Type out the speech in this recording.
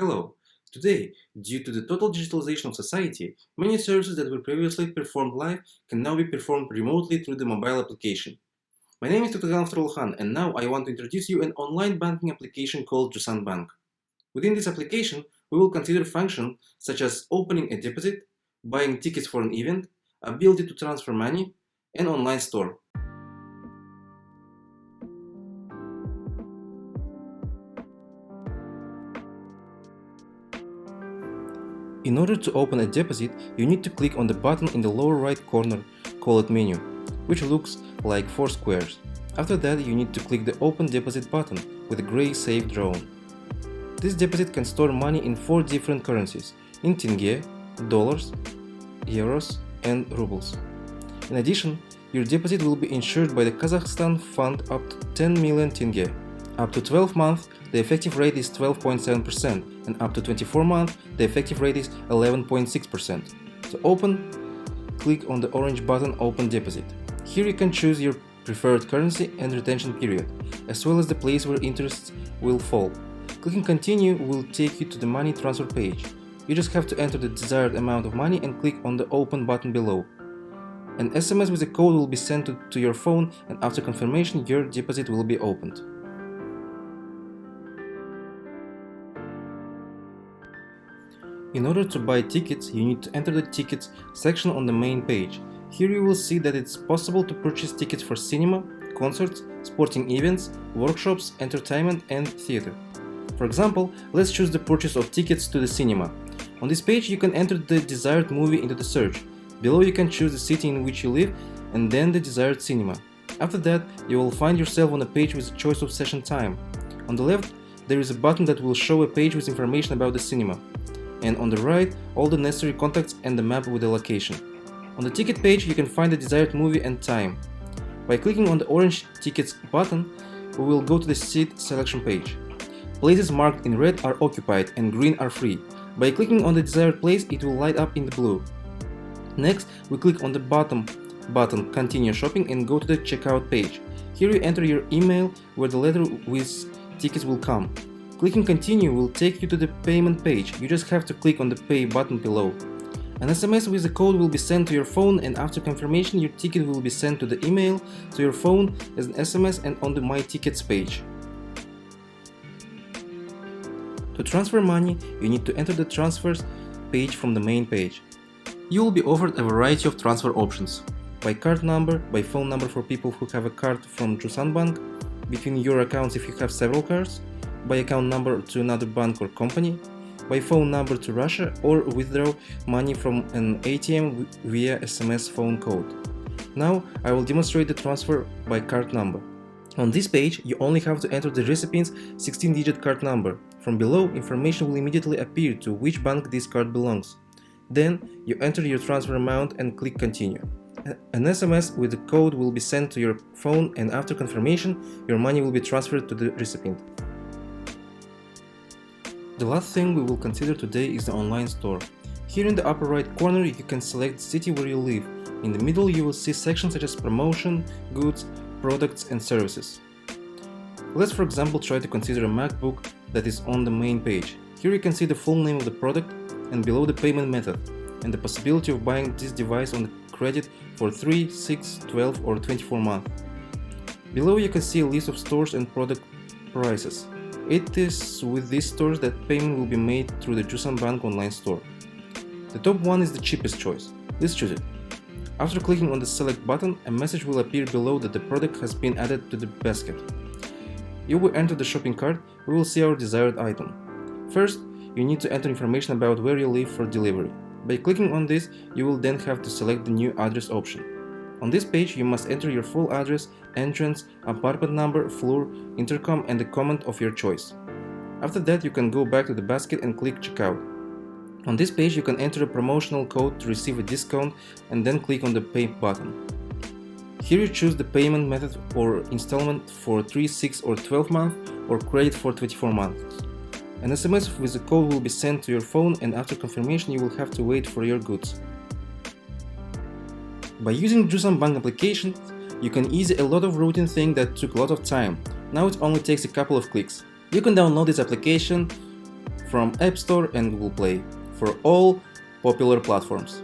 Hello. Today, due to the total digitalization of society, many services that were previously performed live can now be performed remotely through the mobile application. My name is Toktaganov Turlykhan, and now I want to introduce you an online banking application called Jusan Bank. Within this application, we will consider functions such as opening a deposit, buying tickets for an event, ability to transfer money, and online store. In order to open a deposit, you need to click on the button in the lower right corner called Menu, which looks like 4 squares. After that, you need to click the Open Deposit button with a gray save drawn. This deposit can store money in 4 different currencies, in tenge, dollars, euros, and rubles. In addition, your deposit will be insured by the Kazakhstan Fund up to 10 million tenge. Up to 12 months, the effective rate is 12.7%, and up to 24 months, the effective rate is 11.6%. To open, click on the orange button Open Deposit. Here you can choose your preferred currency and retention period, as well as the place where interest will fall. Clicking Continue will take you to the money transfer page. You just have to enter the desired amount of money and click on the Open button below. An SMS with a code will be sent to your phone, and after confirmation, your deposit will be opened. In order to buy tickets, you need to enter the tickets section on the main page. Here you will see that it's possible to purchase tickets for cinema, concerts, sporting events, workshops, entertainment, and theater. For example, let's choose the purchase of tickets to the cinema. On this page you can enter the desired movie into the search. Below you can choose the city in which you live and then the desired cinema. After that, you will find yourself on a page with a choice of session time. On the left, there is a button that will show a page with information about the cinema. And on the right, all the necessary contacts and the map with the location. On the ticket page, you can find the desired movie and time. By clicking on the orange Tickets button, we will go to the seat selection page. Places marked in red are occupied and green are free. By clicking on the desired place, it will light up in the blue. Next, we click on the bottom button Continue Shopping and go to the checkout page. Here you enter your email where the letter with tickets will come. Clicking Continue will take you to the payment page. You just have to click on the Pay button below. An SMS with a code will be sent to your phone, and after confirmation your ticket will be sent to the email, to your phone as an SMS and on the My Tickets page. To transfer money, you need to enter the transfers page from the main page. You will be offered a variety of transfer options. By card number, by phone number for people who have a card from Jusan Bank, between your accounts if you have several cards, by account number to another bank or company, by phone number to Russia, or withdraw money from an ATM via SMS phone code. Now I will demonstrate the transfer by card number. On this page, you only have to enter the recipient's 16-digit card number. From below, information will immediately appear to which bank this card belongs. Then, you enter your transfer amount and click Continue. An SMS with the code will be sent to your phone, and after confirmation, your money will be transferred to the recipient. The last thing we will consider today is the online store. Here in the upper right corner you can select the city where you live. In the middle you will see sections such as promotion, goods, products and services. Let's for example try to consider a MacBook that is on the main page. Here you can see the full name of the product and below the payment method and the possibility of buying this device on credit for 3, 6, 12 or 24 months. Below you can see a list of stores and product prices. It is with these stores that payment will be made through the Jusan Bank online store. The top one is the cheapest choice. Let's choose it. After clicking on the select button, a message will appear below that the product has been added to the basket. If we enter the shopping cart, we will see our desired item. First, you need to enter information about where you live for delivery. By clicking on this, you will then have to select the new address option. On this page, you must enter your full address, entrance, apartment number, floor, intercom and the comment of your choice. After that, you can go back to the basket and click Checkout. On this page, you can enter a promotional code to receive a discount and then click on the Pay button. Here you choose the payment method or installment for 3, 6 or 12 months or credit for 24 months. An SMS with the code will be sent to your phone, and after confirmation you will have to wait for your goods. By using Jusan Bank application, you can ease a lot of routine things that took a lot of time. Now it only takes a couple of clicks. You can download this application from App Store and Google Play for all popular platforms.